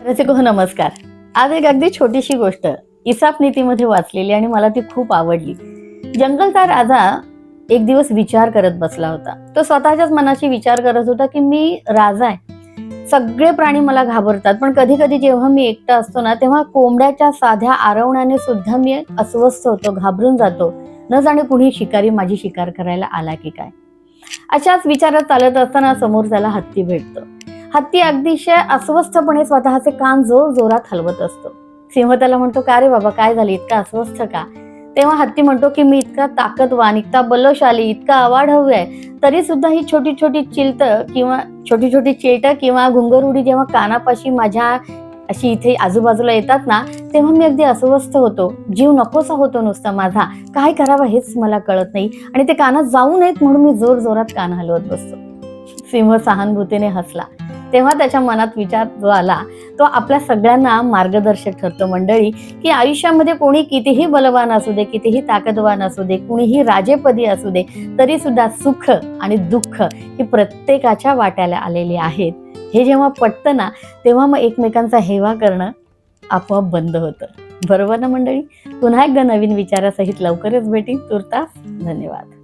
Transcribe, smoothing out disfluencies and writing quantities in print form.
रसिको हो नमस्कार. आज एक अगदी छोटीशी गोष्ट इसाप नीतीमध्ये वाचलेली आणि मला ती खूप आवडली. जंगलचा राजा एक दिवस विचार करत बसला होता. तो स्वतःच्याच मनाशी विचार करत होता की मी राजा आहे, सगळे प्राणी मला घाबरतात, पण कधी कधी जेव्हा मी एकटा असतो ना तेव्हा कोंबड्याच्या साध्या आरवण्याने सुद्धा मी अस्वस्थ होतो, घाबरून जातो. न जाणे कुणी शिकारी माझी शिकार करायला आला की काय. अशाच विचारात चालत असताना समोर त्याला हत्ती भेटतो. हत्ती अतिशय अस्वस्थपणे स्वतःचे कान जोर जोरात हलवत असतो. सिंह त्याला म्हणतो, का रे बाबा, काय झाले, इतका अस्वस्थ का? तेव्हा हत्ती म्हणतो की मी इतका ताकदवान, इतका बलशाली, इतका अवाढव्य आहे, तरी सुद्धा ही छोटी छोटी चिलट किंवा घुंगरुडी जेव्हा कानापाशी माझ्या अशी इथे आजूबाजूला येतात ना, तेव्हा मी अगदी अस्वस्थ होतो, जीव नकोसा होतो नुसता माझा. काय करावं हेच मला कळत नाही, आणि ते कानात जाऊ नयेत म्हणून मी जोर जोरात कान हलवत बसतो. सिंह सहानुभूतीने हसला. तेव्हा त्याच्या मनात विचार जो आला तो आपल्या सगळ्यांना मार्गदर्शक ठरतो मंडळी, की आयुष्यामध्ये कोणी कितीही बलवान असू दे, कितीही ताकदवान असू दे, कुणीही राजेपदी असू दे, तरी सुद्धा सुख आणि दुःख ही प्रत्येकाच्या वाट्याला आलेली आहेत. हे जेव्हा पटतं ना, तेव्हा मग एकमेकांचा हेवा करणं आपोआप बंद होतं. बरोबर ना मंडळी? पुन्हा एकदा नवीन विचारासहित लवकरच भेटीन. तुर्तास धन्यवाद.